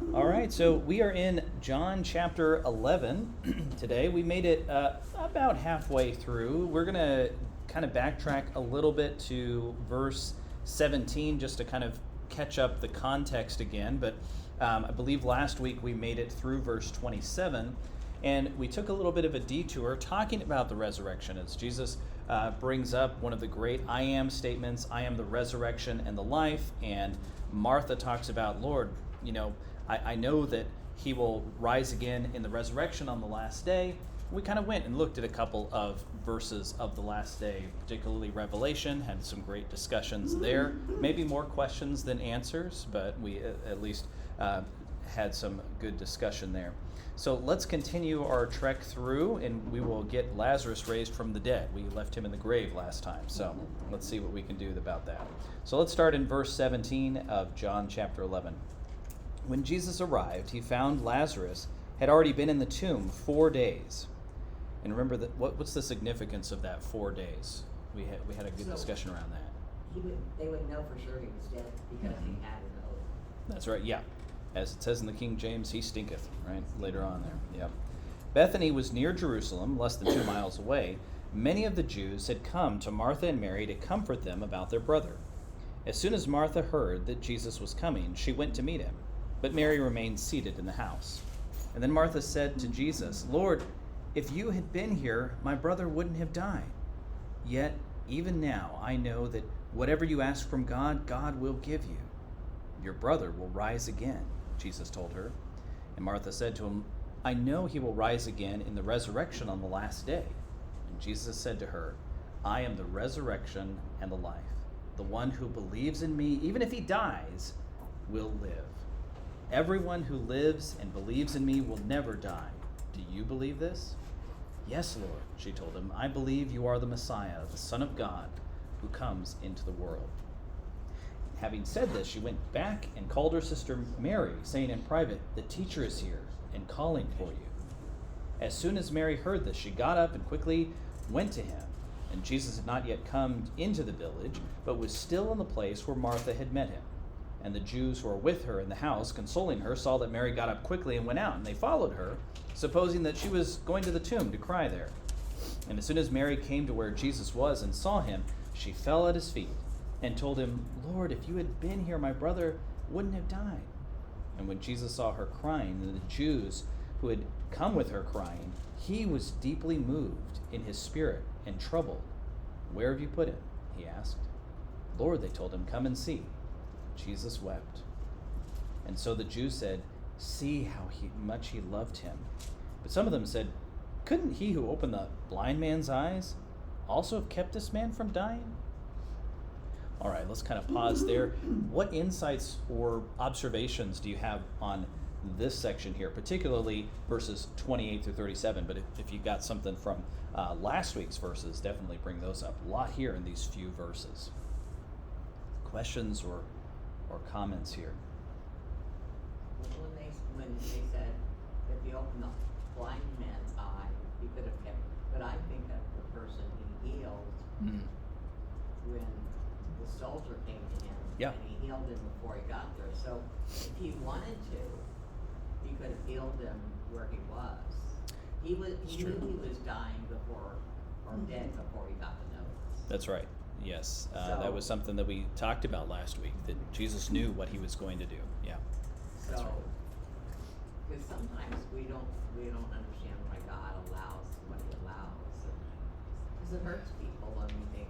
All right, so we are in John chapter 11 today. We made it about halfway through. We're going to kind of backtrack a little bit to verse 17 just to kind of catch up the context again. But I believe last week we made it through verse 27, and we took a little bit of a detour talking about the resurrection as Jesus brings up one of the great I am statements, I am the resurrection and the life. And Martha talks about, Lord, I know that he will rise again in the resurrection on the last day. We kind of went and looked at a couple of verses of the last day, particularly Revelation, had some great discussions there. Maybe more questions than answers, but we at least had some good discussion there. So let's continue our trek through, and we will get Lazarus raised from the dead. We left him in the grave last time, so let's see what we can do about that. So let's start in verse 17 of John chapter 11. When Jesus arrived, he found Lazarus had already been in the tomb 4 days. And remember that what's the significance of that 4 days? We had a good discussion around that. They would know for sure he was dead because he had an oath. That's right, yeah. As it says in the King James, he stinketh, right? Later on there, yep. Bethany was near Jerusalem, less than 2 miles away. Many of the Jews had come to Martha and Mary to comfort them about their brother. As soon as Martha heard that Jesus was coming, she went to meet him. But Mary remained seated in the house. And then Martha said to Jesus, Lord, if you had been here, my brother wouldn't have died. Yet, even now, I know that whatever you ask from God, God will give you. Your brother will rise again, Jesus told her. And Martha said to him, I know he will rise again in the resurrection on the last day. And Jesus said to her, I am the resurrection and the life. The one who believes in me, even if he dies, will live. Everyone who lives and believes in me will never die. Do you believe this? Yes, Lord, she told him. I believe you are the Messiah, the Son of God, who comes into the world. Having said this, she went back and called her sister Mary, saying in private, the teacher is here and calling for you. As soon as Mary heard this, she got up and quickly went to him. And Jesus had not yet come into the village, but was still in the place where Martha had met him. And the Jews who were with her in the house, consoling her, saw that Mary got up quickly and went out, and they followed her, supposing that she was going to the tomb to cry there. And as soon as Mary came to where Jesus was and saw him, she fell at his feet and told him, Lord, if you had been here, my brother wouldn't have died. And when Jesus saw her crying, and the Jews who had come with her crying, he was deeply moved in his spirit and troubled. Where have you put him? He asked. Lord, they told him, come and see. Jesus wept. And so the Jews said, see how much he loved him. But some of them said, couldn't he who opened the blind man's eyes also have kept this man from dying? All right, let's kind of pause there. What insights or observations do you have on this section here, particularly verses 28 through 37? But if you got something from last week's verses, definitely bring those up. A lot here in these few verses. Questions or comments here? When they said if he opened the blind man's eye, he could have kept. But I think of the person he healed when the soldier came to him, yeah, and he healed him before he got there. So if he wanted to, he could have healed him where he was. He knew he was dying before or dead before he got the notice. That's right. Yes, that was something that we talked about last week, that Jesus knew what he was going to do. Yeah. So, because sometimes we don't understand why God allows what he allows. Because it hurts people and we think,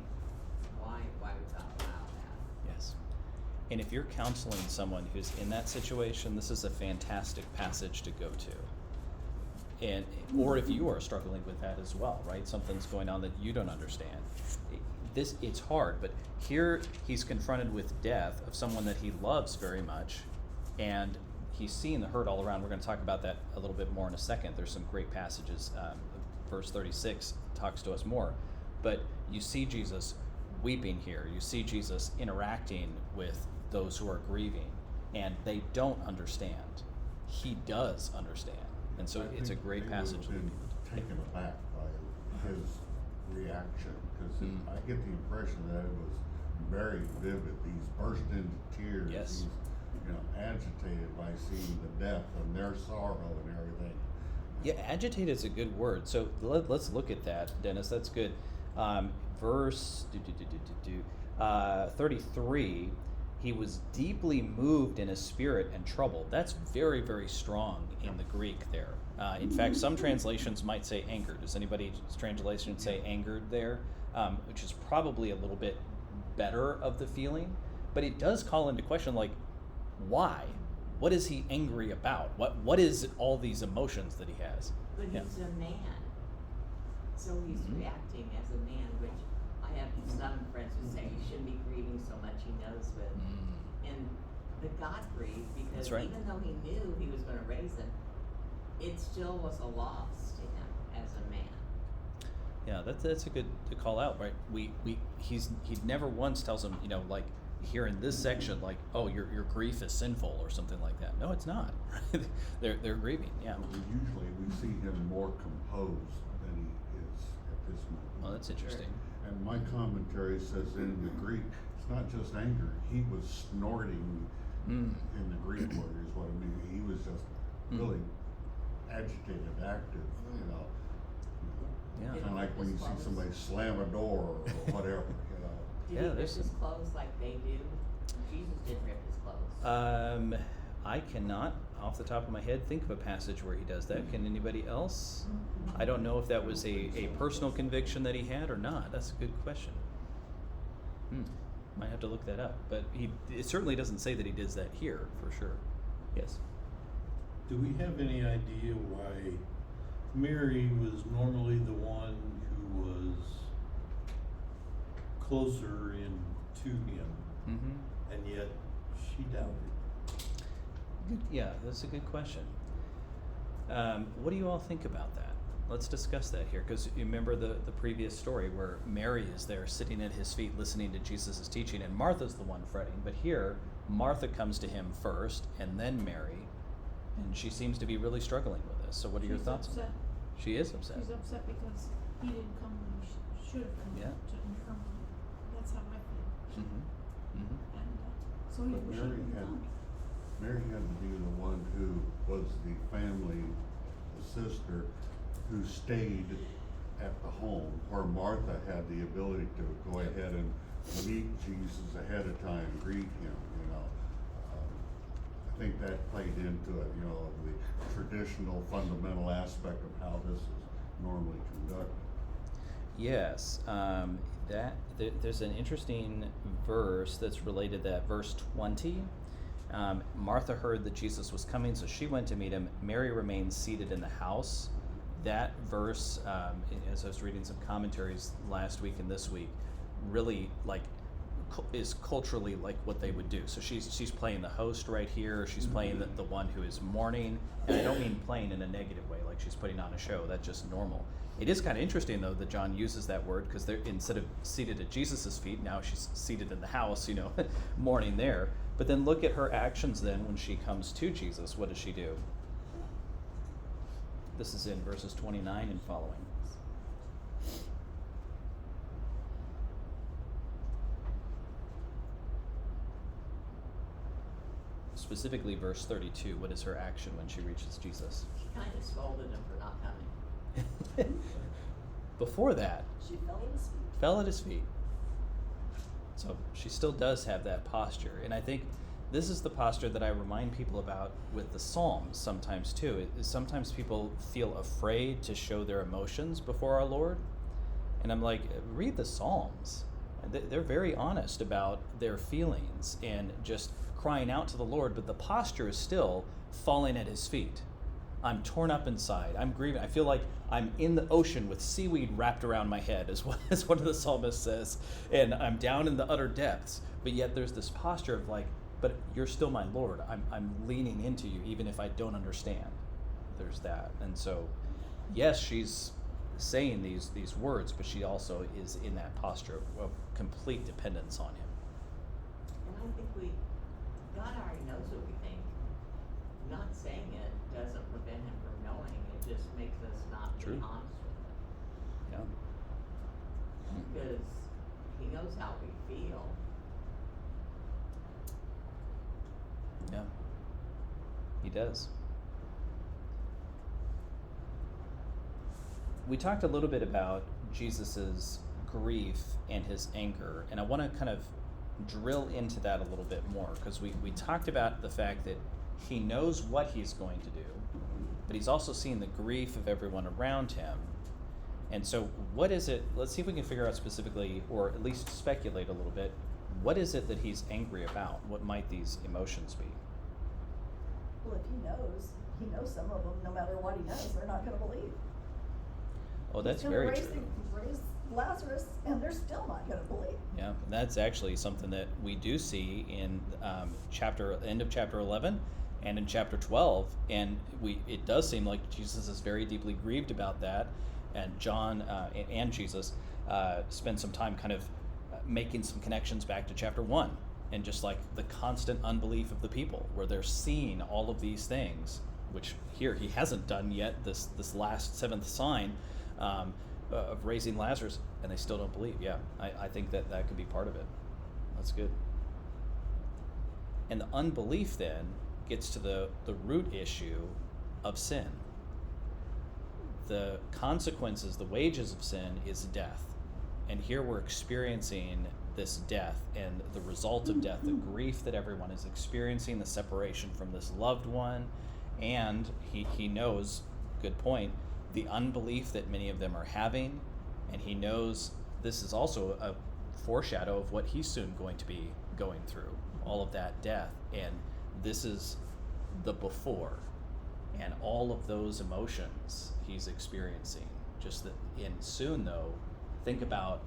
why would God allow that? Yes. And if you're counseling someone who's in that situation, this is a fantastic passage to go to. Or if you are struggling with that as well, right? Something's going on that you don't understand. It's hard, but here he's confronted with death of someone that he loves very much, and he's seeing the hurt all around. We're going to talk about that a little bit more in a second. There's some great passages. Verse 36 talks to us more, but you see Jesus weeping here. You see Jesus interacting with those who are grieving, and they don't understand. He does understand, and so it's a great passage. Taken aback by his reaction, because I get the impression that it was very vivid. He's burst into tears. Yes. agitated by seeing the death and their sorrow and everything. Yeah, agitate is a good word. So let's look at that, Dennis. That's good. Verse 33, he was deeply moved in his spirit and troubled. That's very, very strong in the Greek there. In fact, some translations might say angered. Does anybody's translation say angered there? Which is probably a little bit better of the feeling. But it does call into question, like, why? What is he angry about? What is all these emotions that he has? But Yeah. he's a man, so he's reacting as a man, which I have some friends who say you shouldn't be grieving so much, he knows, but God grieved because That's right. even though he knew he was gonna raise him, it still was a loss to him as a man. Yeah, that's a good to call out, right? He never once tells him, like here in this section, like, oh, your grief is sinful or something like that. No, it's not. they're grieving. Yeah. Usually we see him more composed than he is at this moment. Well, that's interesting. And my commentary says in the Greek, it's not just anger. He was snorting in the Greek word is what I mean. He was just really agitated, active, Yeah. Kind of like when you see somebody slam a door or whatever, Did Yeah, he rip there's his some- clothes like they do? Jesus didn't rip his clothes. I cannot, off the top of my head, think of a passage where he does that. Can anybody else? I don't know if that was a personal conviction that he had or not. That's a good question. Might have to look that up. But it certainly doesn't say that he does that here, for sure. Yes. Do we have any idea why Mary was normally the one who was closer in to him, Mm-hmm. and yet she doubted? Yeah, that's a good question. What do you all think about that? Let's discuss that here, because you remember the previous story where Mary is there sitting at his feet listening to Jesus' teaching, and Martha's the one fretting. But here, Martha comes to him first, and then Mary, and she seems to be really struggling with this. So what are your She's thoughts on upset. that? She is upset. She's upset because he didn't come when he should have come Yeah. to inform her. That's how I feel. Mm-hmm. Mm-hmm. And so he But wish he Mary didn't had- come. Mary had to be the one who was the family, the sister, who stayed at the home, where Martha had the ability to go ahead and meet Jesus ahead of time, greet him, I think that played into it, the traditional fundamental aspect of how this is normally conducted. Yes, there's an interesting verse that's related to that, verse 20. Martha heard that Jesus was coming, so she went to meet him. Mary remained seated in the house. That verse, as I was reading some commentaries last week and this week, really is culturally like what they would do. So she's playing the host right here. She's playing the one who is mourning, and I don't mean playing in a negative way, like she's putting on a show. That's just normal. It is kind of interesting though that John uses that word, because they're instead of seated at Jesus's feet, now she's seated in the house, mourning there. But then look at her actions then when she comes to Jesus. What does she do? This is in verses 29 and following. Specifically verse 32. What is her action when she reaches Jesus? She kind of scolded him for not coming. Before that, She fell at his feet. fell at his feet. So she still does have that posture. And I think this is the posture that I remind people about with the Psalms sometimes too. Sometimes people feel afraid to show their emotions before our Lord. And I'm like, read the Psalms. They're very honest about their feelings and just crying out to the Lord, but the posture is still falling at his feet. I'm torn up inside. I'm grieving. I feel like I'm in the ocean with seaweed wrapped around my head, is what one of the psalmists says. And I'm down in the utter depths, but yet there's this posture of like, but you're still my Lord. I'm leaning into you, even if I don't understand. There's that. And so, yes, she's saying these words, but she also is in that posture of complete dependence on him. And I think God already knows what we think. Not saying it doesn't prevent him from knowing, it just makes us not be True. honest with him. Yeah. Because he knows how we feel. Yeah. He does. We talked a little bit about Jesus's grief and his anger, and I want to kind of drill into that a little bit more, because we talked about the fact that he knows what he's going to do, but he's also seen the grief of everyone around him. And so what is it, let's see if we can figure out specifically, or at least speculate a little bit, what is it that he's angry about? What might these emotions be? Well, if he knows some of them, no matter what he knows, they're not gonna believe. Oh, that's He's gonna very raise true. raise Lazarus, and they're still not gonna believe. Yeah, and that's actually something that we do see in end of chapter 11 and in chapter 12, and it does seem like Jesus is very deeply grieved about that, and John and Jesus spend some time kind of making some connections back to chapter 1, and just like the constant unbelief of the people, where they're seeing all of these things, which here he hasn't done yet, this last seventh sign of raising Lazarus, and they still don't believe. Yeah, I think that could be part of it. That's good. And the unbelief then gets to the root issue of sin. The consequences, the wages of sin is death. And here we're experiencing this death, and the result of death, the grief that everyone is experiencing, the separation from this loved one, and he knows, good point, the unbelief that many of them are having, and he knows this is also a foreshadow of what he's soon going to be going through, all of that death, and this is the before, and all of those emotions he's experiencing. Just that, and soon though, think about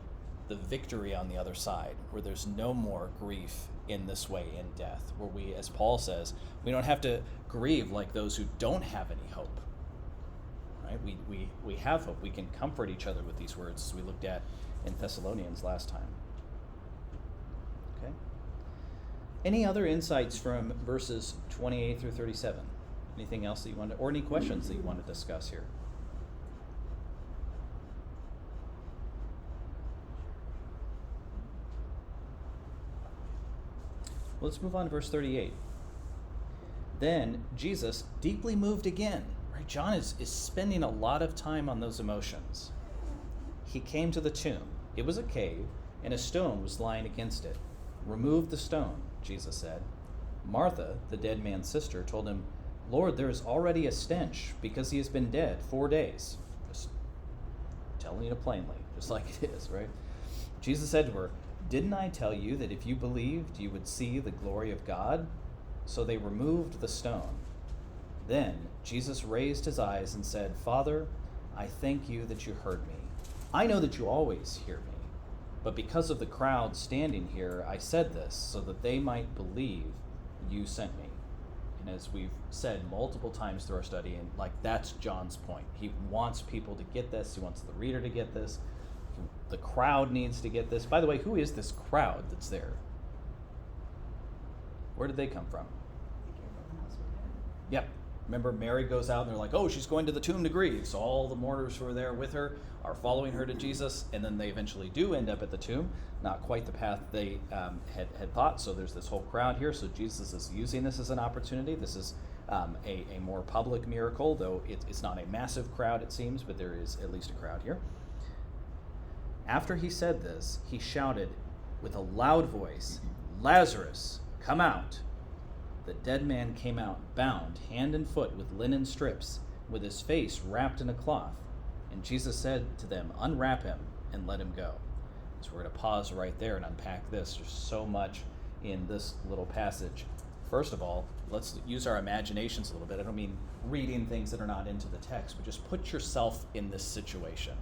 the victory on the other side, where there's no more grief in this way in death, where we, as Paul says, we don't have to grieve like those who don't have any hope. Right? We have hope. We can comfort each other with these words, as we looked at in Thessalonians last time. Okay. Any other insights from verses 28 through 37? Anything else that you wanted, or any questions that you want to discuss here? Let's move on to verse 38. Then Jesus, deeply moved again, right? John is spending a lot of time on those emotions. He came to the tomb. It was a cave, and a stone was lying against it. Remove the stone, Jesus said. Martha, the dead man's sister, told him, Lord, there is already a stench, because he has been dead 4 days. Just telling you plainly, just like it is, right? Jesus said to her, didn't I tell you that if you believed, you would see the glory of God? So they removed the stone. Then Jesus raised his eyes and said, Father, I thank you that you heard me. I know that you always hear me, but because of the crowd standing here, I said this so that they might believe you sent me. And as we've said multiple times through our study, and like that's John's point. He wants people to get this. He wants the reader to get this. The crowd needs to get this. By the way, who is this crowd that's there? Where did they come from? They came from the house with Mary. Yep. Remember, Mary goes out and they're like, oh, she's going to the tomb to grieve. So all the mourners who are there with her are following her to Jesus, and then they eventually do end up at the tomb. Not quite the path they had thought. So there's this whole crowd here. So Jesus is using this as an opportunity. This is a more public miracle, though it's not a massive crowd, it seems, but there is at least a crowd here. After he said this, he shouted with a loud voice, Lazarus, come out. The dead man came out, bound hand and foot with linen strips, with his face wrapped in a cloth. And Jesus said to them, unwrap him and let him go. So we're going to pause right there and unpack this. There's so much in this little passage. First of all, let's use our imaginations a little bit. I don't mean reading things that are not into the text, but just put yourself in this situation.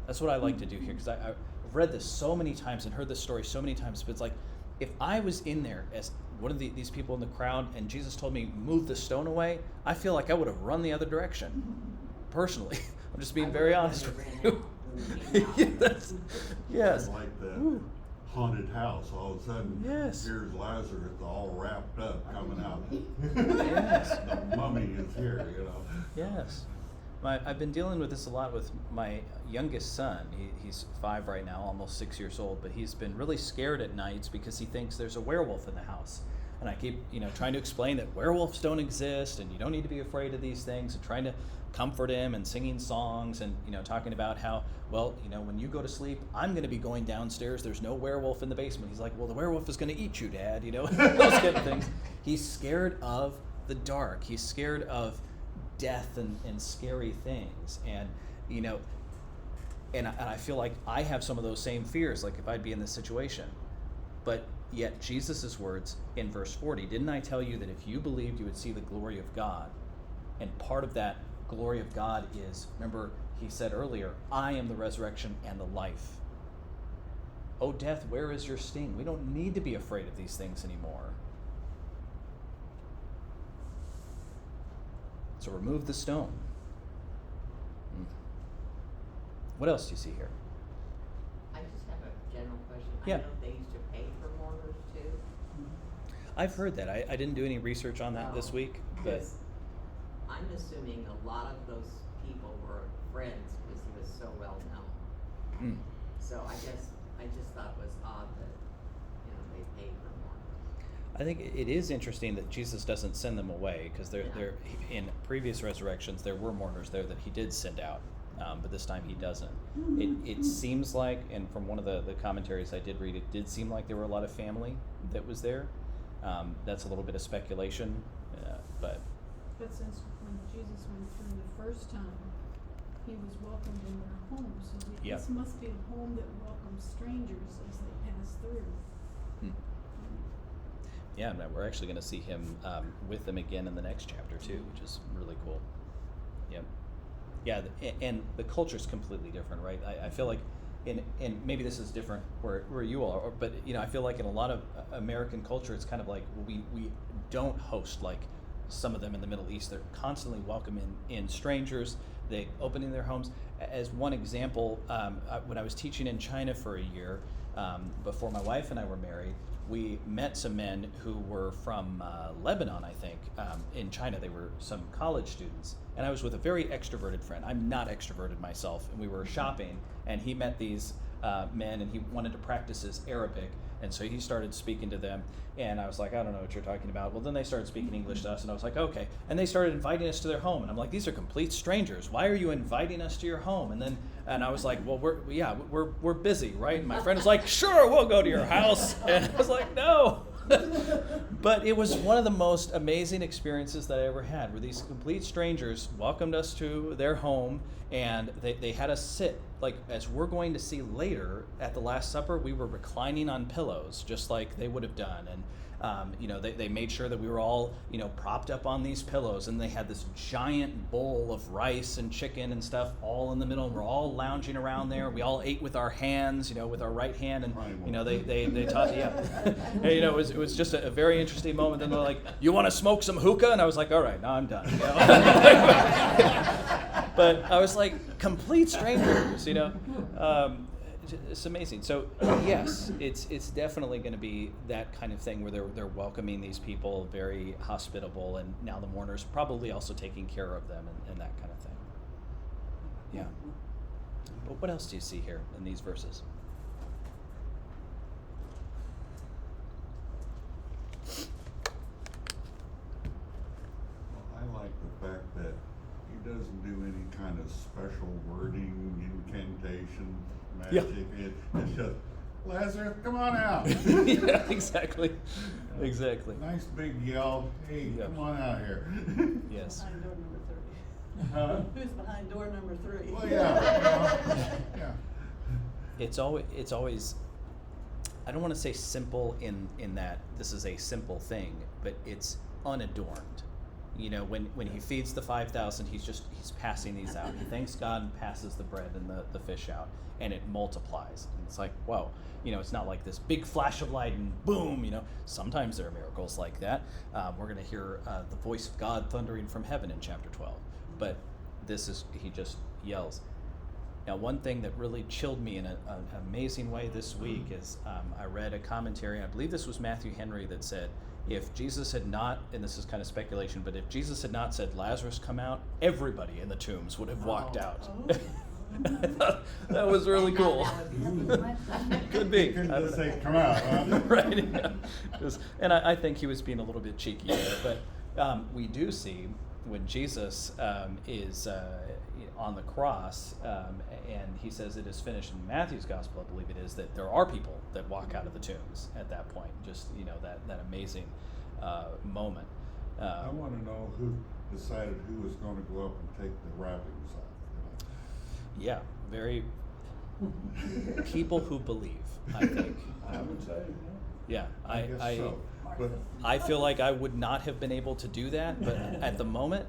That's what I like to do here, because I've read this so many times and heard this story so many times, but it's like, if I was in there as one of these people in the crowd and Jesus told me, move the stone away, I feel like I would have run the other direction, personally. I'm just being very honest with you. Yes. Yes. Like the Ooh. haunted house, all of a sudden, Yes. here's Lazarus all wrapped up coming out. Yes. The mummy is here, you know. Yes. I've been dealing with this a lot with my youngest son. He's 5 right now, almost 6 years old, but he's been really scared at nights because he thinks there's a werewolf in the house. And I keep, trying to explain that werewolves don't exist and you don't need to be afraid of these things, and trying to comfort him and singing songs and, talking about how, well, when you go to sleep, I'm going to be going downstairs. There's no werewolf in the basement. He's like, well, the werewolf is going to eat you, Dad, those kind of things. He's scared of the dark. He's scared of death and scary things. And, and I feel like I have some of those same fears, like if I'd be in this situation. But yet Jesus' words in verse 40, didn't I tell you that if you believed you would see the glory of God? And part of that glory of God is, remember he said earlier, I am the resurrection and the life. Oh death, where is your sting? We don't need to be afraid of these things anymore. So remove the stone. What else do you see here? I just have a general question. Yeah. I know they used to pay for mourners too. I've heard that. I didn't do any research on that this Oh, week, but because I'm assuming a lot of those people were friends because he was so well known. So I just thought it was odd that, they paid for mourners. I think it is interesting that Jesus doesn't send them away, because there in previous resurrections there were mourners there that he did send out, but this time he doesn't. It seems like, and from one of the commentaries I did read, it did seem like there were a lot of family that was there. That's a little bit of speculation, but But since when Jesus went through the first time, he was welcomed in their home, so Yep. this must be a home that welcomes strangers as they pass through. yeah, and we're actually going to see him with them again in the next chapter too, which is really cool. Yep. Yeah, and the culture's completely different, right? I feel like, and maybe this is different where you are, but I feel like in a lot of American culture, it's kind of like we don't host like some of them in the Middle East. They're constantly welcoming in strangers. They opening their homes. As one example, when I was teaching in China for a year, before my wife and I were married, we met some men who were from Lebanon, I think, in China. They were some college students. And I was with a very extroverted friend. I'm not extroverted myself. And we were shopping, and he met these men, and he wanted to practice his Arabic. And so he started speaking to them, and I was like, I don't know what you're talking about. Well, then they started speaking English to us, and I was like, okay. And they started inviting us to their home, and I'm like, these are complete strangers. Why are you inviting us to your home? And I was like, well, we're busy, right? And my friend was like, sure, we'll go to your house. And I was like, no. But it was one of the most amazing experiences that I ever had, where these complete strangers welcomed us to their home, and they had us sit, like, as we're going to see later at the Last Supper, we were reclining on pillows, just like they would have done. And they made sure that we were all, propped up on these pillows, and they had this giant bowl of rice and chicken and stuff all in the middle, and we're all lounging around there. We all ate with our hands, with our right hand, and they taught, and, it was just a very interesting moment. Then they're like, you want to smoke some hookah? And I was like, all right, now I'm done. But I was like, complete strangers, It's amazing. So yes, it's definitely going to be that kind of thing where they're welcoming these people, very hospitable, and now the mourners probably also taking care of them and that kind of thing. Yeah. But what else do you see here in these verses? Well, I like the fact that he doesn't do any kind of special wording, incantation, magic. It's just, Lazarus, come on out. Yeah, exactly. Exactly. Nice big yell, hey, Yeah. come on out here. Yes. Behind door number 3. Huh? Who's behind door number 3? Well, yeah. Yeah. It's always I don't want to say simple in that this is a simple thing, but it's unadorned. When he feeds the 5,000, he's passing these out. He thanks God and passes the bread and the fish out, and it multiplies. And it's like, whoa, it's not like this big flash of light and boom, Sometimes there are miracles like that. We're going to hear the voice of God thundering from heaven in chapter 12. But he just yells. Now, one thing that really chilled me in an amazing way this week is I read a commentary, I believe this was Matthew Henry, that said, if Jesus had not, and this is kind of speculation, but if Jesus had not said, Lazarus, come out, everybody in the tombs would have walked out. I thought that was really And now cool. that would be- Could be. You couldn't I just don't say, know. "Come out," huh? Right. Yeah. And I think he was being a little bit cheeky there, but we do see when Jesus is on the cross, and he says it is finished in Matthew's gospel, I believe it is, that there are people that walk out of the tombs at that point. Just that amazing moment. I wanna know who decided who was gonna go up and take the wrappings off. Yeah, very people who believe, I think. I would say, Yeah, I guess so, but I feel like I would not have been able to do that, but at the moment,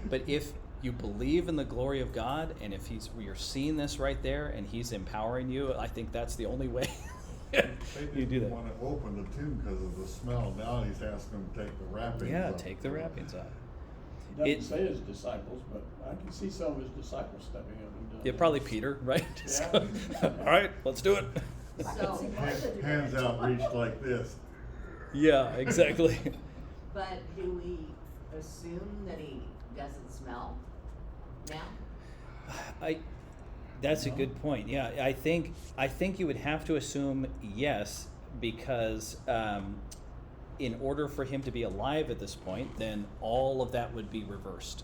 but if you believe in the glory of God, and if you're seeing this right there, and He's empowering you, I think that's the only way they you do didn't that. wanna open the tomb because of the smell. Now he's asking them to take the wrappings off. Yeah, take the wrappings off. He It- doesn't say his disciples, but I can see some of his disciples stepping up and doing Yeah, it. probably Peter, right? Yeah. All right, let's do it. I can So- see Martha do Hands that. outreached like this. Yeah, exactly. But do we assume that he doesn't smell now? That's a good point. Yeah, I think you would have to assume yes, because in order for him to be alive at this point, then all of that would be reversed,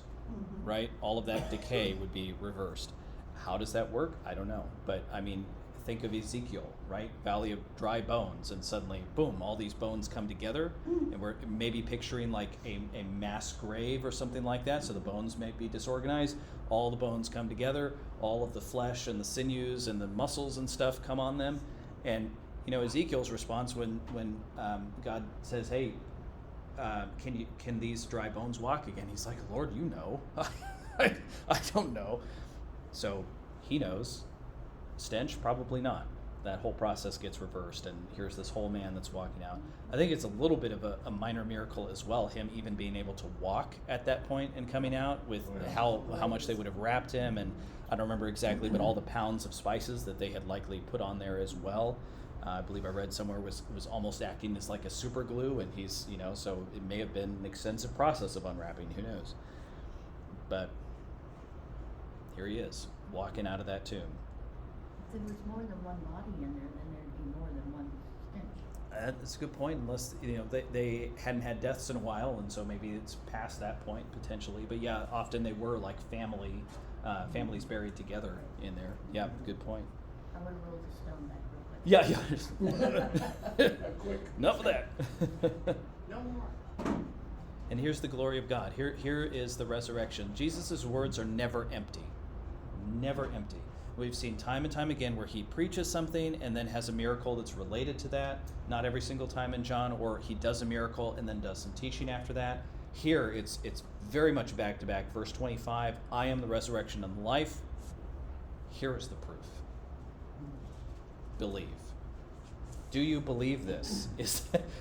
right? All of that decay would be reversed. How does that work? I don't know. But I mean, think of Ezekiel, right? Valley of dry bones, and suddenly, boom, all these bones come together, and we're maybe picturing like a mass grave or something like that, so the bones may be disorganized. All the bones come together, all of the flesh and the sinews and the muscles and stuff come on them. And Ezekiel's response when God says, "Hey, can these dry bones walk again?" He's like, "Lord, you know." I don't know. So he knows. Stench, probably not. That whole process gets reversed, and here's this whole man that's walking out. I think it's a little bit of a minor miracle as well, him even being able to walk at that point and coming out with how much they would have wrapped him, and I don't remember exactly, but all the pounds of spices that they had likely put on there as well. I believe I read somewhere was almost acting as like a super glue, and he's, so it may have been an extensive process of unwrapping, who knows. But here he is, walking out of that tomb. If there was more than one body in there, then there'd be more than one stench. That's a good point, unless they hadn't had deaths in a while, and so maybe it's past that point potentially. But yeah, often they were like families buried together in there. Yeah, good point. I would have rolled the stone back real quick. Yeah. Quick. Enough of that. No more. And here's the glory of God. Here is the resurrection. Jesus' words are never empty. Never empty. We've seen time and time again where he preaches something and then has a miracle that's related to that. Not every single time in John, or he does a miracle and then does some teaching after that. Here, it's very much back to back. Verse 25, I am the resurrection and the life. Here is the proof. Believe. Do you believe this?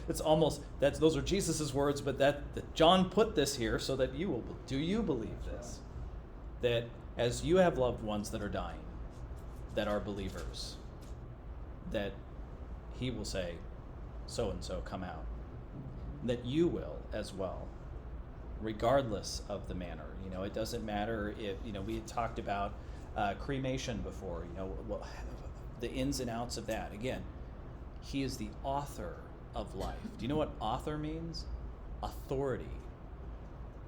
Those are Jesus' words, but that John put this here so that you will. Do you believe this? That as you have loved ones that are dying, that are believers, that he will say, so and so come out. That you will as well, regardless of the manner. It doesn't matter if, we had talked about cremation before, the ins and outs of that. Again, he is the author of life. Do you know what author means? Authority.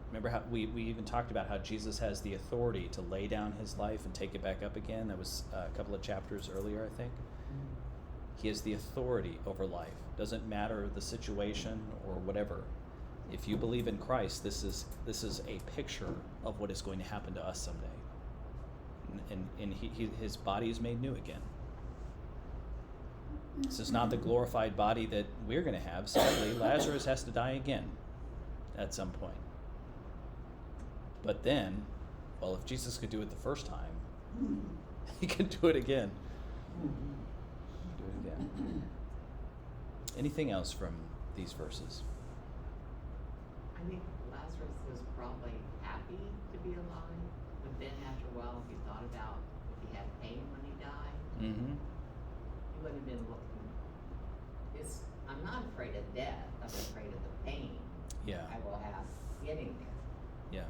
Remember how we even talked about how Jesus has the authority to lay down his life and take it back up again? That was a couple of chapters earlier, I think. He has the authority over life. Doesn't matter the situation or whatever. If you believe in Christ, this is a picture of what is going to happen to us someday. And his body is made new again. This is not the glorified body that we're going to have. Sadly, Lazarus has to die again at some point. But then, well, if Jesus could do it the first time, he can do it again. Do it again. Anything else from these verses? I think Lazarus was probably happy to be alive, but then after a while, he thought about if he had pain when he died, Mm-hmm. he wouldn't have been looking. I'm not afraid of death. I'm afraid of the pain Yeah. I will have getting there.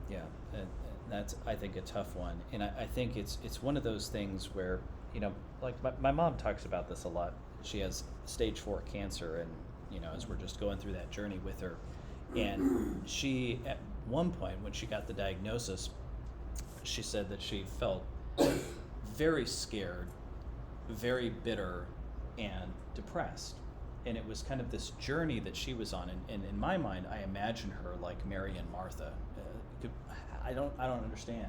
Yeah. Yeah, and that's, I think, a tough one. And I think it's one of those things where, you know, like my mom talks about this a lot. She has stage 4 cancer, and, you know, as we're just going through that journey with her, and she, at one point when she got the diagnosis, she said that she felt very scared, very bitter, and depressed. And it was kind of this journey that she was on. And in my mind, I imagine her like Mary and Martha. I don't understand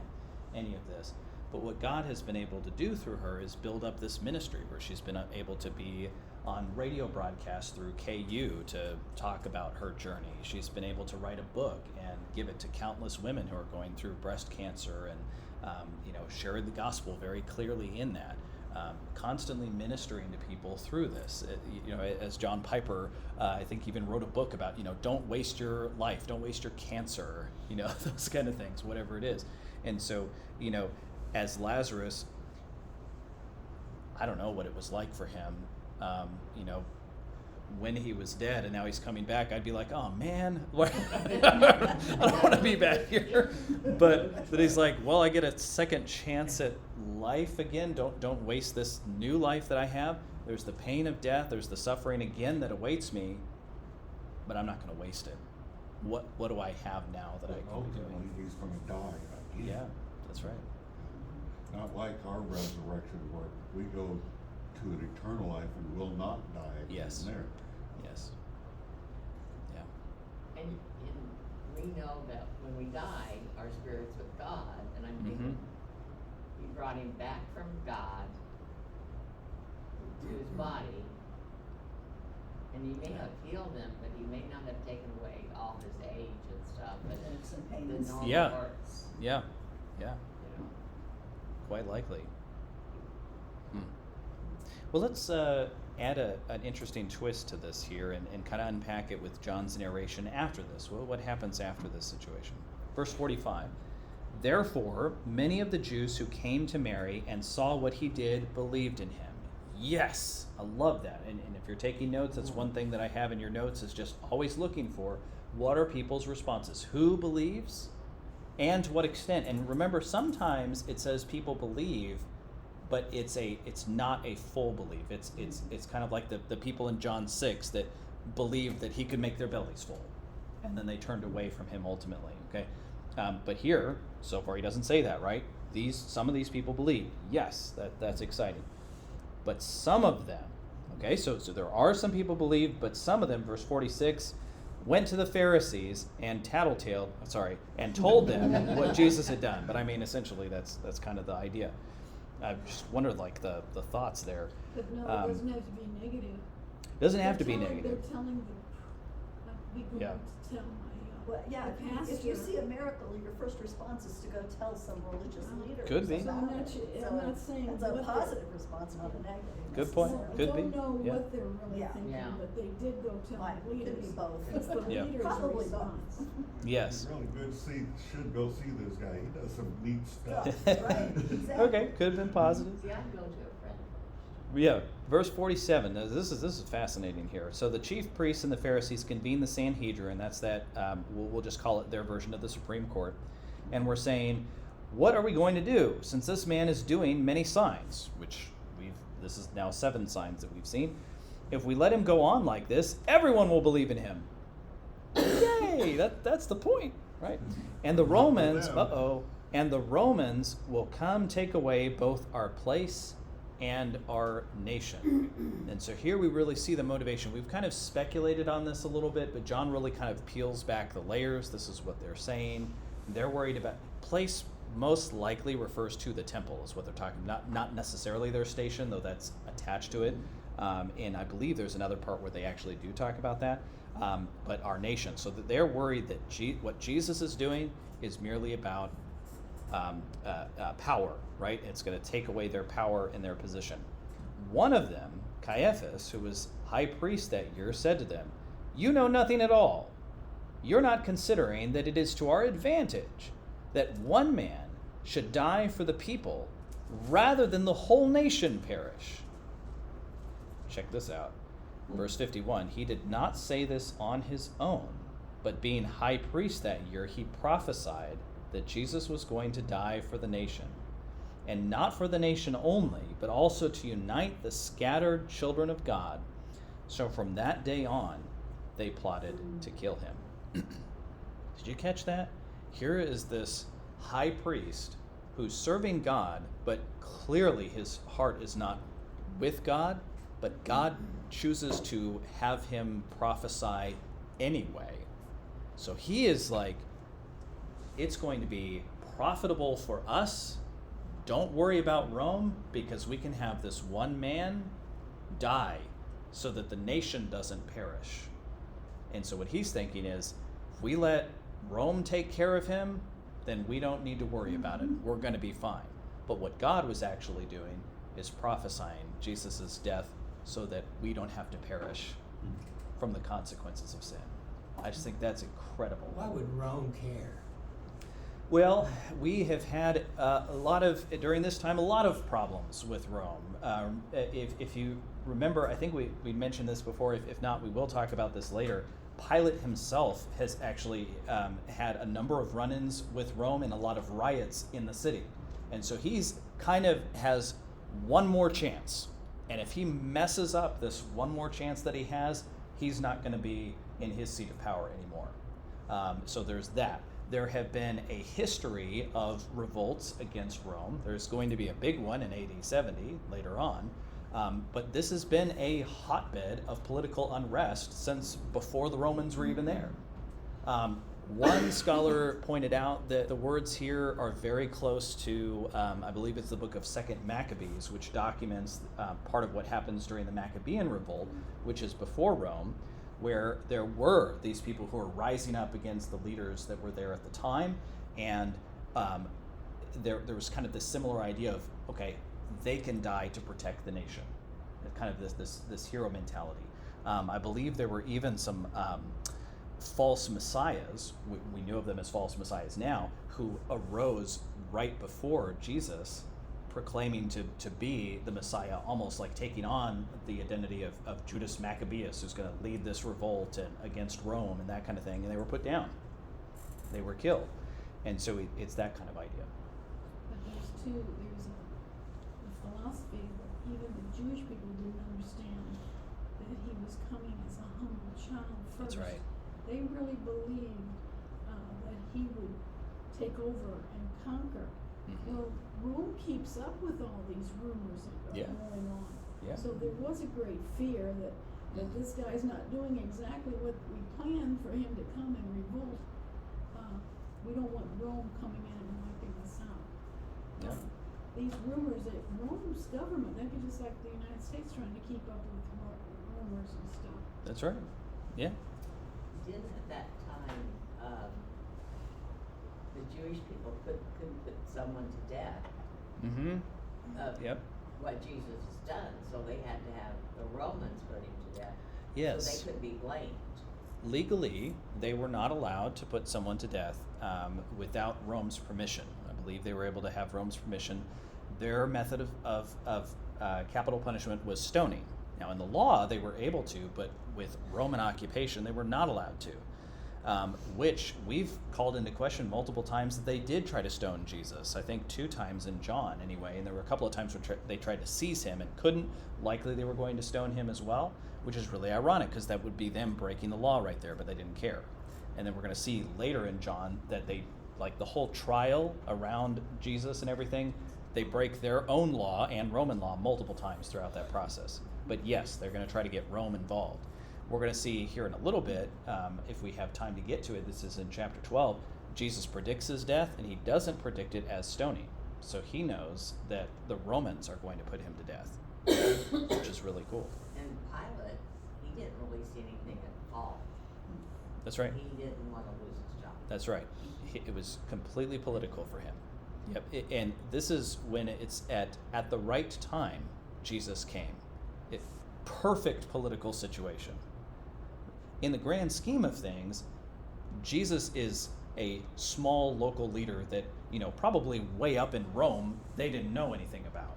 any of this. But what God has been able to do through her is build up this ministry where she's been able to be on radio broadcasts through KU to talk about her journey. She's been able to write a book and give it to countless women who are going through breast cancer, and you know, share the gospel very clearly in that. Constantly ministering to people through this. You know, as John Piper, I think, even wrote a book about, you know, don't waste your life, don't waste your cancer, you know, those kind of things, whatever it is. And so, you know, as Lazarus, I don't know what it was like for him, you know, when he was dead and now he's coming back. I'd be like, oh man, I don't want to be back here. But he's like, well, I get a second chance at life again. Don't waste this new life that I have. There's the pain of death. There's the suffering again that awaits me, but I'm not going to waste it. What do I have now that I can be Ultimately, doing? he's gonna die again. Yeah, that's right. Not like our resurrection where we go to an eternal life and will not die again Yes. there. Yes. Yeah. And we know that when we die, our spirit's with God, and I'm thinking, he brought him back from God to his body, and he may have healed him, but he may not have taken away all his age and stuff, but Aches and pains. the normal Yeah. parts, Yeah. Yeah. you know. Quite likely. Well, let's add an interesting twist to this here and kind of unpack it with John's narration after this. Well, what happens after this situation? Verse 45. Therefore, many of the Jews who came to Mary and saw what he did believed in him. Yes, I love that. And if you're taking notes, that's one thing that I have in your notes, is just always looking for what are people's responses. Who believes and to what extent? And remember, sometimes it says people believe, but it's not a full belief. It's kind of like the people in John 6 that believed that he could make their bellies full, and then they turned away from him ultimately. Okay, but here so far he doesn't say that, right? Some of these people believe. Yes, that's exciting. But some of them, okay, so there are some people believe, but some of them, verse 46, went to the Pharisees and and told them what Jesus had done. But I mean, essentially that's kind of the idea. I just wondered, like, the thoughts there. But no, Um, it doesn't have to be negative. Doesn't have to be They're negative. telling we go Yeah. to tell my Well, yeah, the if you pastor. see a miracle, your first response is to go tell some religious leader. Could be. So I'm about not it. su- I'm So not saying it's a what they're- positive response, not a negative. Good point. necessarily. Could be. I don't know Yeah. what they're really Yeah. thinking, Yeah. but they did go tell Might- the could be leaders. both. It's the Yeah. leaders' Probably response. both. Yes. Really good should go see this guy. He does some neat stuff. Right, exactly. Okay, could have been positive. See, I'd go to a friend first. Yeah, verse 47. Now, this is fascinating here. So the chief priests and the Pharisees convened the Sanhedrin. That's that. We'll just call it their version of the Supreme Court, and we're saying, what are we going to do since this man is doing many signs, which this is now 7 signs that we've seen. If we let him go on like this, everyone will believe in him. Yay! That's the point, right? And the Romans, and the Romans will come take away both our place and our nation. And so here we really see the motivation. We've kind of speculated on this a little bit, but John really kind of peels back the layers. This is what they're saying. They're worried about place. Most likely refers to the temple, is what they're talking about. Not necessarily their station, though that's attached to it. And I believe there's another part where they actually do talk about that. But our nation. So that they're worried that what Jesus is doing is merely about power, right? It's going to take away their power and their position. One of them, Caiaphas, who was high priest that year, said to them, "You know nothing at all. You're not considering that it is to our advantage that one man should die for the people rather than the whole nation perish." Check this out. Verse 51, he did not say this on his own, but being high priest that year, he prophesied that Jesus was going to die for the nation, and not for the nation only, but also to unite the scattered children of God. So from that day on, they plotted to kill him. Did you catch that? Here is this high priest who's serving God, but clearly his heart is not with God, but God chooses to have him prophesy anyway. So he is like, it's going to be profitable for us. Don't worry about Rome, because we can have this one man die so that the nation doesn't perish. And so what he's thinking is, if we let Rome take care of him, then we don't need to worry about it. We're going to be fine. But what God was actually doing is prophesying Jesus' death so that we don't have to perish from the consequences of sin. I just think that's incredible. Why would Rome care? Well, we have had during this time, a lot of problems with Rome. If you remember, I think we mentioned this before. If not, we will talk about this later. Pilate himself has actually had a number of run-ins with Rome and a lot of riots in the city. And so he's kind of has one more chance. And if he messes up this one more chance that he has, he's not going to be in his seat of power anymore. So there's that. There have been a history of revolts against Rome. There's going to be a big one in AD 70 later on. But this has been a hotbed of political unrest since before the Romans were even there. One scholar pointed out that the words here are very close to, I believe it's the book of 2nd Maccabees, which documents part of what happens during the Maccabean revolt, which is before Rome, where there were these people who were rising up against the leaders that were there at the time. And there was kind of this similar idea of, okay, they can die to protect the nation. Kind of this hero mentality. I believe there were even some false messiahs, we knew of them as false messiahs now, who arose right before Jesus, proclaiming to be the Messiah, almost like taking on the identity of Judas Maccabeus, who's going to lead this revolt against Rome and that kind of thing. And they were put down. They were killed. And so it's that kind of idea. But there's a philosophy that even the Jewish people didn't understand, that he was coming as a humble child first. That's right. They really believed that he would take over and conquer. Mm-hmm. Well, Rome keeps up with all these rumors that are Yeah. going on. Yeah. So there was a great fear that this guy's not doing exactly what we planned for him to come and revolt. We don't want Rome coming in and wiping us out. Yeah. These rumors that Rome's government, that'd be just like the United States trying to keep up with rumors and stuff. That's right. Yeah. Didn't at that time, the Jewish people couldn't put someone to death Mm-hmm. of Yep. what Jesus has done, so they had to have the Romans put him to death. Yes. So they could be blamed. Legally, they were not allowed to put someone to death without Rome's permission. I believe they were able to have Rome's permission. Their method of capital punishment was stoning. Now, in the law, they were able to, but with Roman occupation, they were not allowed to, which we've called into question multiple times that they did try to stone Jesus. I think 2 times in John, anyway, and there were a couple of times where they tried to seize him and couldn't. Likely they were going to stone him as well, which is really ironic because that would be them breaking the law right there, but they didn't care. And then we're going to see later in John that they, like the whole trial around Jesus and everything, they break their own law and Roman law multiple times throughout that process. But yes, they're going to try to get Rome involved. We're going to see here in a little bit, if we have time to get to it, this is in chapter 12, Jesus predicts his death, and he doesn't predict it as stoning. So he knows that the Romans are going to put him to death, which is really cool. And Pilate, he didn't really see anything at fault. That's right. He didn't want to lose his job. That's right. It was completely political for him. Yep. And this is when it's at the right time Jesus came. Perfect political situation. In the grand scheme of things, Jesus is a small local leader that, probably way up in Rome, they didn't know anything about.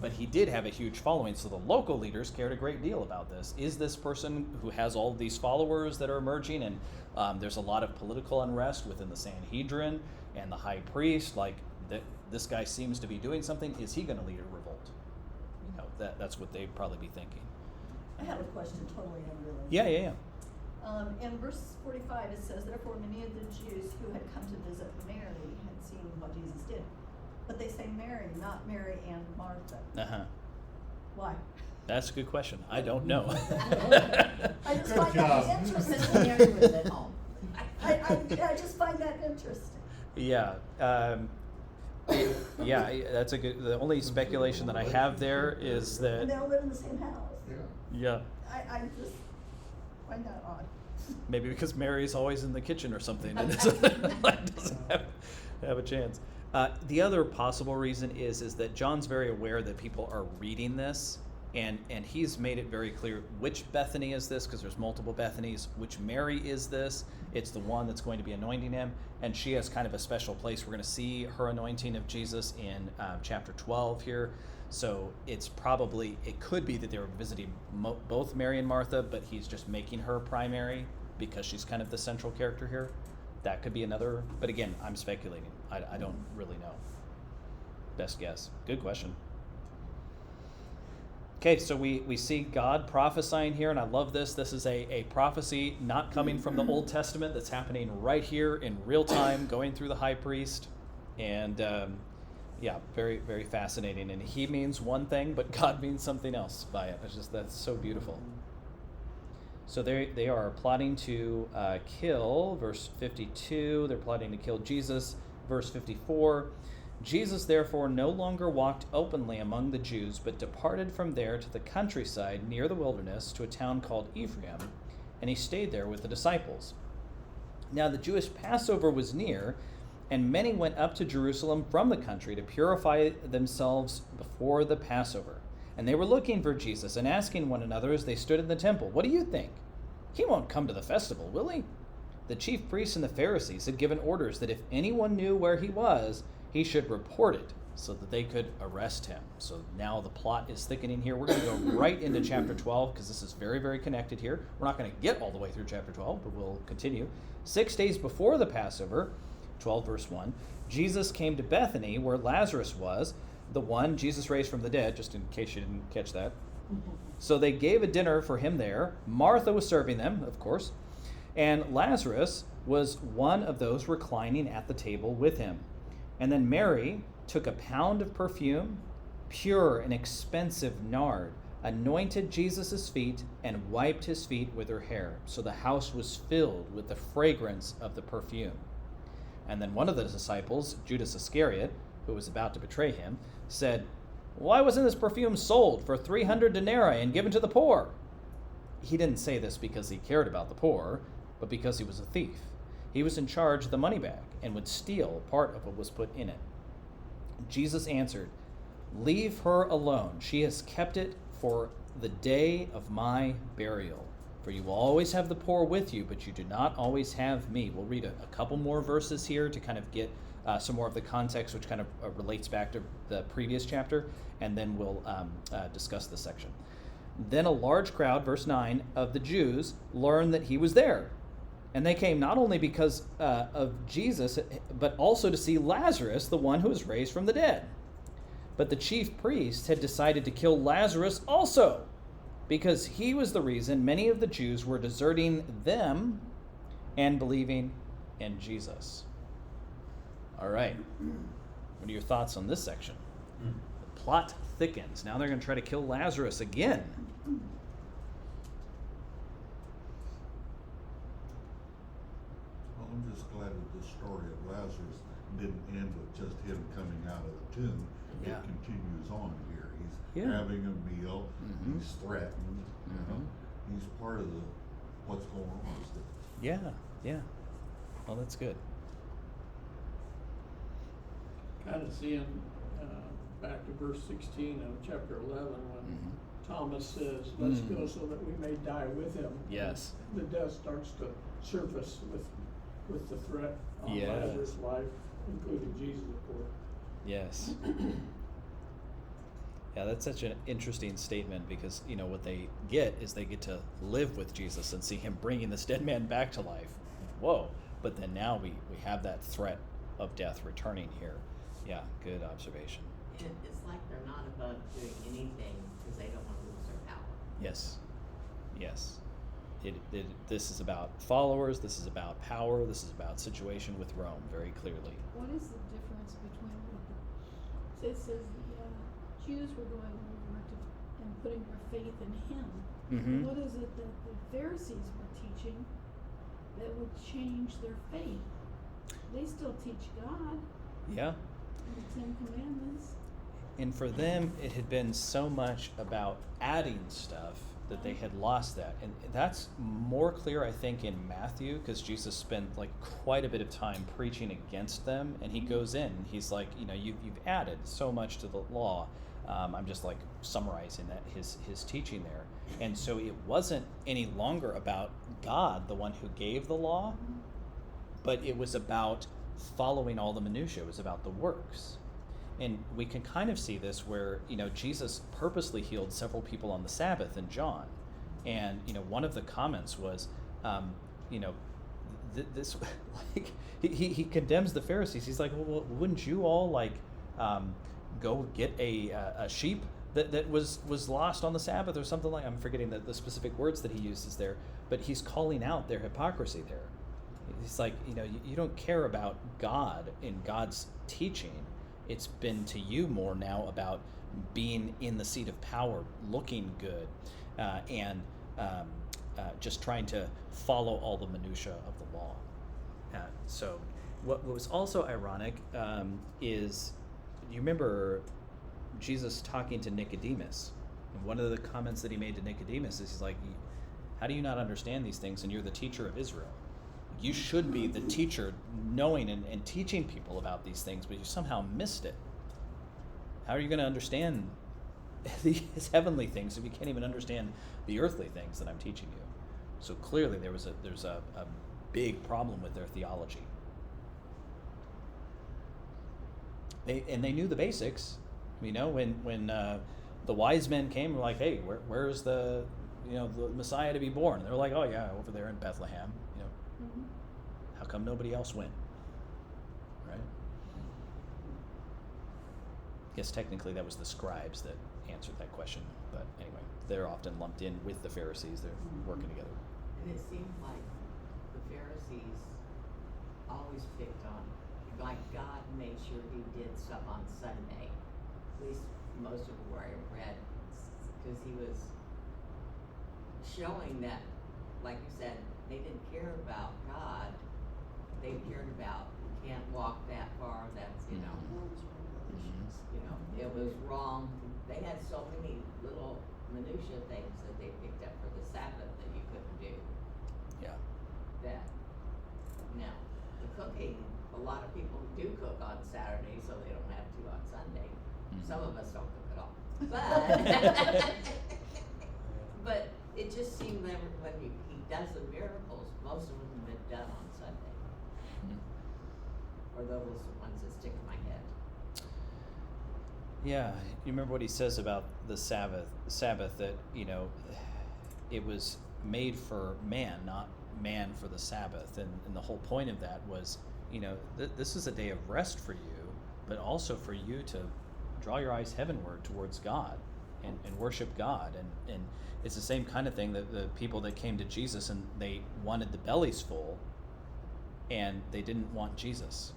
But he did have a huge following, so the local leaders cared a great deal about this. Is this person who has all these followers that are emerging, and there's a lot of political unrest within the Sanhedrin and the high priest, like this guy seems to be doing something, is he going to lead a revolt? You know, that's what they'd probably be thinking. I have a question totally unrelated. Yeah. In verse 45, it says, therefore many of the Jews who had come to visit Mary had seen what Jesus did. But they say Mary, not Mary and Martha. Uh-huh. Why? That's a good question. I don't know. I just Good find job. that interesting. Mary was at home. I just find that interesting. Yeah. Yeah, that's a good. The only speculation that I have there is that. And they all live in the same house. Yeah. I just find that odd. Maybe because Mary's always in the kitchen or something, and doesn't have a chance. The other possible reason is that John's very aware that people are reading this, and he's made it very clear which Bethany is this, because there's multiple Bethanies. Which Mary is this? It's the one that's going to be anointing him, and she has kind of a special place. We're going to see her anointing of Jesus in chapter 12 here. So it could be that they were visiting both Mary and Martha, but he's just making her primary because she's kind of the central character here. That could be another, but again, I'm speculating. I don't really know. Best guess. Good question. Okay, so we see God prophesying here, and I love this. This is a prophecy not coming from the Old Testament, that's happening right here in real time, going through the high priest. And yeah, very, very fascinating. And he means one thing, but God means something else by it. That's so beautiful. So they are plotting to kill, verse 52, they're plotting to kill Jesus, verse 54. Jesus therefore no longer walked openly among the Jews, but departed from there to the countryside near the wilderness to a town called Ephraim, and he stayed there with the disciples. Now the Jewish Passover was near, and many went up to Jerusalem from the country to purify themselves before the Passover. And they were looking for Jesus and asking one another as they stood in the temple, "What do you think? He won't come to the festival, will he?" The chief priests and the Pharisees had given orders that if anyone knew where he was, he should report it so that they could arrest him. So now the plot is thickening here. We're going to go right into chapter 12 because this is very, very connected here. We're not going to get all the way through chapter 12, but we'll continue. 6 days before the Passover, 12 verse 1, Jesus came to Bethany where Lazarus was, the one Jesus raised from the dead, just in case you didn't catch that. So they gave a dinner for him there. Martha was serving them, of course, and Lazarus was one of those reclining at the table with him. And then Mary took a pound of perfume, pure and expensive nard, anointed Jesus' feet, and wiped his feet with her hair. So the house was filled with the fragrance of the perfume. And then one of the disciples, Judas Iscariot, who was about to betray him, said, "Why wasn't this perfume sold for 300 denarii and given to the poor?" He didn't say this because he cared about the poor, but because he was a thief. He was in charge of the money bag and would steal part of what was put in it. Jesus answered, "Leave her alone. She has kept it for the day of my burial. For you will always have the poor with you, but you do not always have me." We'll read a couple more verses here to kind of get some more of the context, which kind of relates back to the previous chapter, and then we'll discuss this section. Then a large crowd, verse 9, of the Jews learned that he was there. And they came not only because of Jesus, but also to see Lazarus, the one who was raised from the dead. But the chief priests had decided to kill Lazarus also, because he was the reason many of the Jews were deserting them and believing in Jesus. All right. What are your thoughts on this section? The plot thickens. Now they're going to try to kill Lazarus again. Well, I'm just glad that the story of Lazarus didn't end with just him coming out of the tomb. Yeah. It continues on here. He's Yeah. having a meal. Mhm. He's threatened. You know, he's part of what's going on still. Yeah. Well, that's good. Kind of seeing, back to verse 16 of chapter 11, when Thomas says, "Let's go so that we may die with him." Yes. The death starts to surface with the threat on Yes. Lazarus' life, including Jesus, of course. Yes. Yeah, that's such an interesting statement because, you know, what they get is they get to live with Jesus and see him bringing this dead man back to life. Whoa. But then now we have that threat of death returning here. Yeah, good observation. It's like they're not above doing anything because they don't want to lose their power. Yes. Yes. This is about followers, this is about power, this is about situation with Rome, very clearly. What is the difference between what it says the Jews were going over to and putting their faith in him? Mm-hmm. What is it that the Pharisees were teaching that would change their faith? They still teach God Yeah. and the Ten Commandments. And for them, it had been so much about adding stuff that they had lost that. And that's more clear, I think, in Matthew, because Jesus spent like quite a bit of time preaching against them. And he goes in, and he's like, you know, you've added so much to the law. I'm just like summarizing that his teaching there. And so it wasn't any longer about God, the one who gave the law, but it was about following all the minutiae. It was about the works. And we can kind of see this where, you know, Jesus purposely healed several people on the Sabbath in John. And, you know, one of the comments was, you know, this, like, he condemns the Pharisees. He's like, well, wouldn't you all, like, go get a sheep that was lost on the Sabbath or something like, I'm forgetting the specific words that he uses there, but he's calling out their hypocrisy there. He's like, you know, you don't care about God and God's teaching. It's been to you more now about being in the seat of power, looking good, and just trying to follow all the minutiae of the law. So what was also ironic is, you remember Jesus talking to Nicodemus, and one of the comments that he made to Nicodemus is, he's like, how do you not understand these things, and you're the teacher of Israel? You should be the teacher, knowing and teaching people about these things, but you somehow missed it. How are you going to understand these heavenly things if you can't even understand the earthly things that I'm teaching you? So clearly there's a big problem with their theology. They knew the basics. You know, when the wise men came, were like, hey, where's the Messiah to be born? And they're like, oh yeah, over there in Bethlehem. You know, how come nobody else went? Right? I guess technically that was the scribes that answered that question, but anyway, they're often lumped in with the Pharisees. They're working together. And it seemed like the Pharisees always picked on, like God made sure he did stuff on Sunday, at least most of where I read, because he was showing that, like you said, they didn't care about God, they cared about, you can't walk that far, that's, you know, it was wrong. They had so many little minutia things that they picked up for the Sabbath that you couldn't do. Yeah. That, now, the cooking, a lot of people do cook on Saturday, so they don't have to on Sunday. Some of us don't cook at all. But it just seemed that when he does the miracles, most of them have been done on Sunday. Or those are the ones that stick in my head. Yeah, you remember what he says about the Sabbath, that, you know, it was made for man, not man for the Sabbath. And the whole point of that was, you know, this is a day of rest for you, but also for you to draw your eyes heavenward towards God and worship God. And it's the same kind of thing that the people that came to Jesus and they wanted the bellies full and they didn't want Jesus.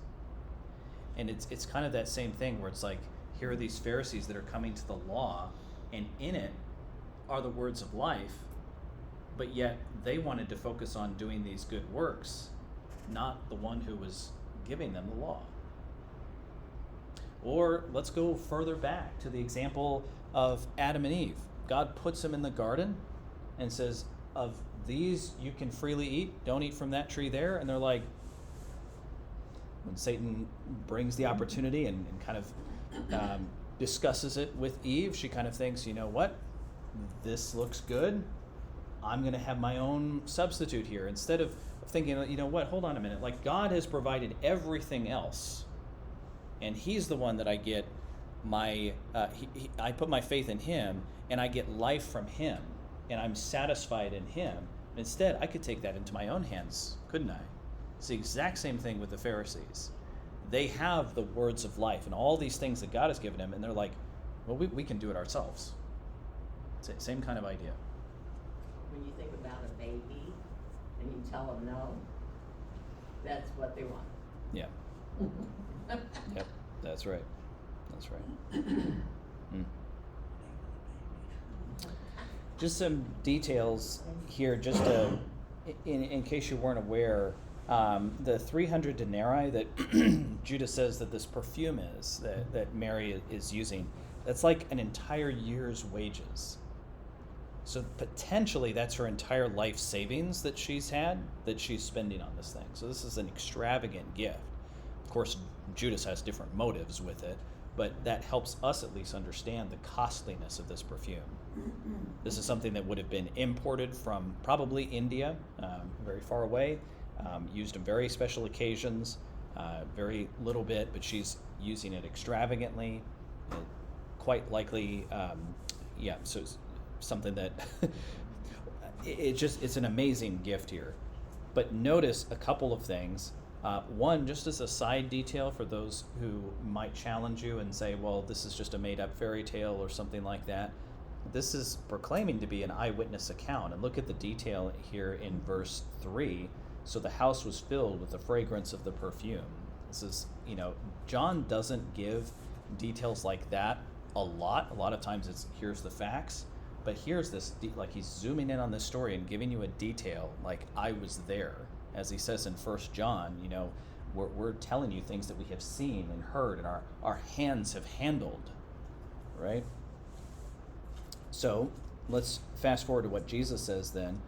And it's kind of that same thing where it's like, here are these Pharisees that are coming to the law, and in it are the words of life, but yet they wanted to focus on doing these good works, not the one who was giving them the law. Or let's go further back to the example of Adam and Eve. God puts them in the garden and says, of these you can freely eat, don't eat from that tree there. And they're like, when Satan brings the opportunity and kind of discusses it with Eve, she kind of thinks, you know what, this looks good, I'm going to have my own substitute here, instead of thinking, you know what, hold on a minute, like God has provided everything else, and he's the one that I get I put my faith in him, and I get life from him, and I'm satisfied in him. Instead, I could take that into my own hands, couldn't I? It's the exact same thing with the Pharisees. They have the words of life and all these things that God has given them, and they're like, well, we can do it ourselves. Same kind of idea. When you think about a baby and you tell them no, that's what they want. Yeah. Yep, that's right. That's right. Just some details here, just to, in case you weren't aware, the 300 denarii that Judas says that this perfume is, that Mary is using, that's like an entire year's wages. So potentially that's her entire life savings that she's had, that she's spending on this thing. So this is an extravagant gift. Of course, Judas has different motives with it, but that helps us at least understand the costliness of this perfume. This is something that would have been imported from probably India, very far away, used in very special occasions, very little bit, but she's using it extravagantly, quite likely, so it's something that, it's an amazing gift here. But notice a couple of things. One, just as a side detail for those who might challenge you and say, well, this is just a made-up fairy tale or something like that. This is proclaiming to be an eyewitness account. And look at the detail here in verse 3. So the house was filled with the fragrance of the perfume. This is, John doesn't give details like that a lot. A lot of times it's, here's the facts. But here's this, like he's zooming in on this story and giving you a detail like I was there. As he says in 1 John, we're telling you things that we have seen and heard and our hands have handled, right? So let's fast forward to what Jesus says then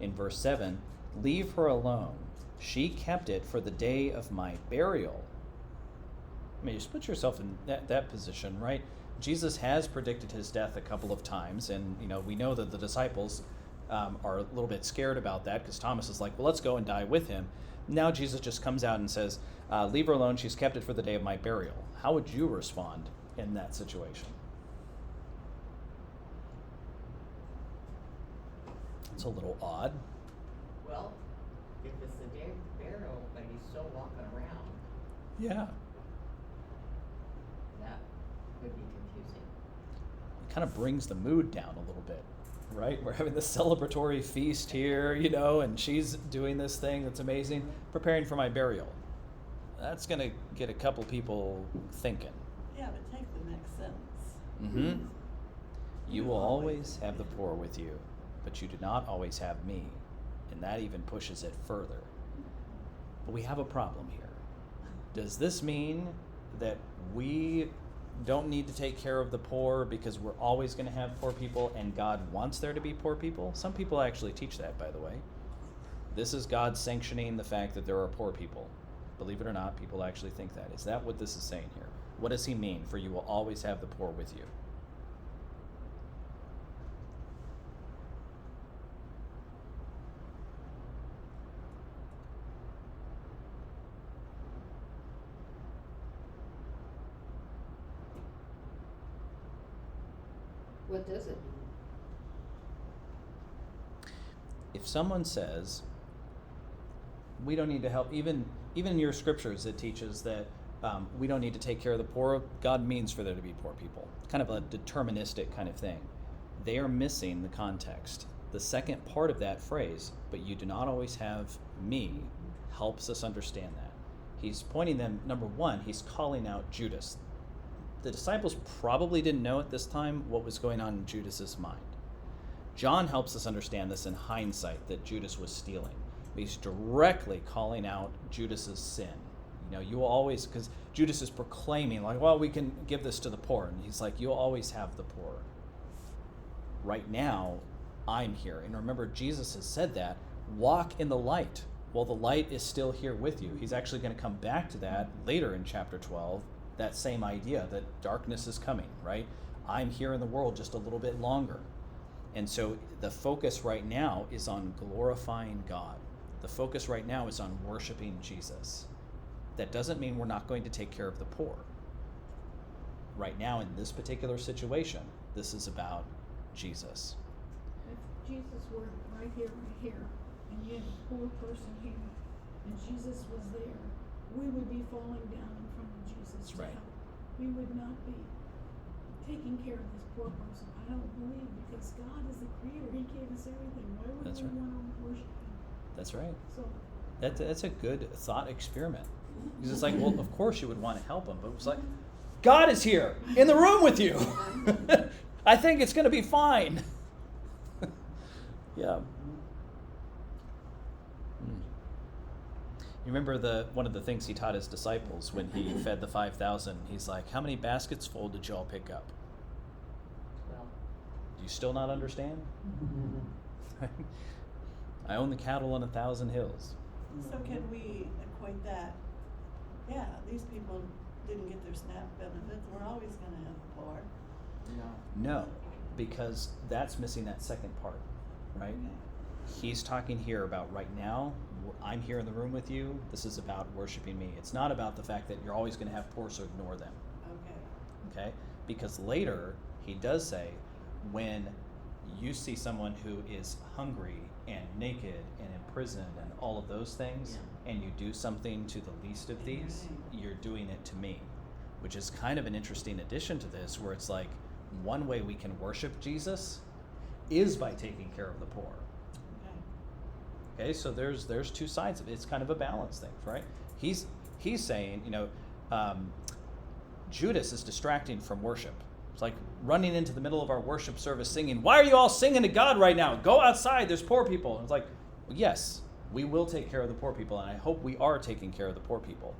in verse 7. Leave her alone. She kept it for the day of my burial. I mean, just put yourself in that position, right? Jesus has predicted his death a couple of times, and we know that the disciples are a little bit scared about that because Thomas is like, well, let's go and die with him. Now Jesus just comes out and says, leave her alone, she's kept it for the day of my burial. How would you respond in that situation? It's a little odd. Well, if it's the day of burial, but he's still walking around, Yeah. that would be confusing. It kind of brings the mood down a little bit, right? We're having this celebratory feast here, and she's doing this thing that's amazing, preparing for my burial. That's going to get a couple people thinking. Yeah, but take the next sentence. Mm-hmm. You will always have the poor with you, but you do not always have me. And that even pushes it further. But we have a problem here. Does this mean that we don't need to take care of the poor because we're always going to have poor people and God wants there to be poor people? Some people actually teach that, by the way. This is God sanctioning the fact that there are poor people. Believe it or not, people actually think that. Is that what this is saying here? What does he mean for you will always have the poor with you? What does it mean? If someone says, we don't need to help, even in your scriptures it teaches that we don't need to take care of the poor, God means for there to be poor people. Kind of a deterministic kind of thing. They are missing the context. The second part of that phrase, but you do not always have me, helps us understand that. He's pointing them, number one, he's calling out Judas. The disciples probably didn't know at this time what was going on in Judas's mind. John helps us understand this in hindsight, that Judas was stealing. He's directly calling out Judas's sin. You will always, because Judas is proclaiming, like, well, we can give this to the poor. And he's like, you'll always have the poor. Right now, I'm here. And remember, Jesus has said that, walk in the light. Well, the light is still here with you. He's actually going to come back to that later in chapter 12, that same idea that darkness is coming, right? I'm here in the world just a little bit longer. And so the focus right now is on glorifying God. The focus right now is on worshiping Jesus. That doesn't mean we're not going to take care of the poor. right now in this particular situation, this is about Jesus. If Jesus were right here, and you had a poor person here, and Jesus was there, we would be falling down in front of Jesus to Right. help. We would not be taking care of this poor person. I don't believe, because God is the creator, he gave us everything. Why would That's we right. want to worship him? That's right. So, That's a good thought experiment. Because it's like, well, of course you would want to help him, but it's like, God is here in the room with you. I think it's going to be fine. Yeah. You remember one of the things he taught his disciples when he fed the 5,000? He's like, how many baskets full did y'all pick up? Well, Do you still not understand? I own the cattle on 1,000 hills. So can we equate that? Yeah, these people didn't get their SNAP benefits, we're always gonna have the poor. No, because that's missing that second part, right? He's talking here about right now, I'm here in the room with you. This is about worshiping me. It's not about the fact that you're always going to have poor, so ignore them. Okay. Okay? Because later, he does say, when you see someone who is hungry and naked and in prison and all of those things, and you do something to the least of these, you're doing it to me. Which is kind of an interesting addition to this, where it's like, one way we can worship Jesus is by taking care of the poor. Okay. Okay, so there's two sides of it. It's kind of a balance thing, right? He's saying, Judas is distracting from worship. It's like running into the middle of our worship service singing, why are you all singing to God right now? Go outside, there's poor people. And it's like, well, yes, we will take care of the poor people, and I hope we are taking care of the poor people.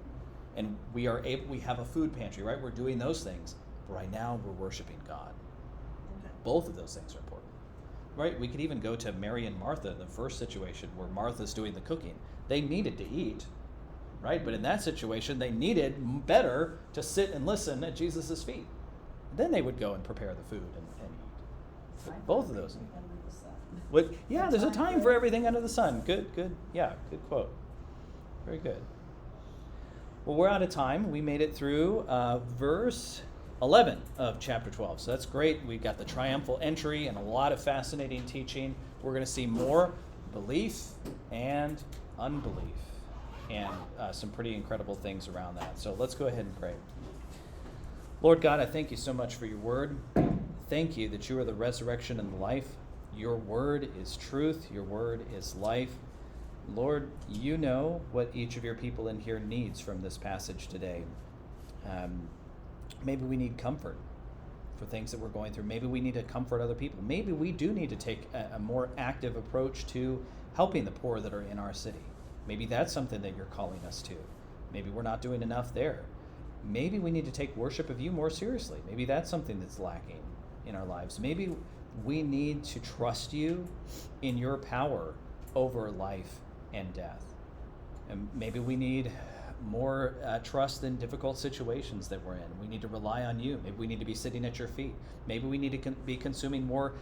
And we have a food pantry, right? We're doing those things. But right now, we're worshiping God. Okay. Both of those things are important. Right? We could even go to Mary and Martha, the first situation where Martha's doing the cooking. They needed to eat, right? But in that situation, they needed better to sit and listen at Jesus' feet. Then they would go and prepare the food and eat. But both of those. There's a time for everything under the sun. Good. Yeah, good quote. Very good. Well, we're out of time. We made it through verse 11 of chapter 12. So that's great. We've got the triumphal entry and a lot of fascinating teaching. We're going to see more belief and unbelief and some pretty incredible things around that. So let's go ahead and pray. Lord God, I thank you so much for your word. Thank you that you are the resurrection and the life. Your word is truth. Your word is life. Lord, you know what each of your people in here needs from this passage today. Maybe we need comfort for things that we're going through. Maybe we need to comfort other people. Maybe we do need to take a more active approach to helping the poor that are in our city. Maybe that's something that you're calling us to. Maybe we're not doing enough there. Maybe we need to take worship of you more seriously. Maybe that's something that's lacking in our lives. Maybe we need to trust you in your power over life and death. And maybe we need more trust in difficult situations that we're in. We need to rely on you. Maybe we need to be sitting at your feet. Maybe we need to be consuming more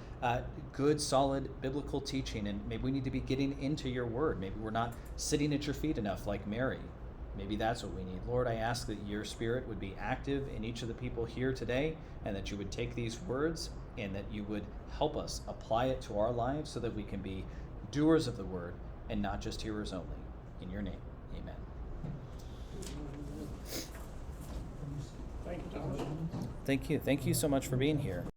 good, solid biblical teaching, and maybe we need to be getting into your word. Maybe we're not sitting at your feet enough like Mary. Maybe that's what we need. Lord, I ask that your spirit would be active in each of the people here today, and that you would take these words and that you would help us apply it to our lives so that we can be doers of the word and not just hearers only. In your name, amen. Thank you, Thomas. Thank you. Thank you so much for being here.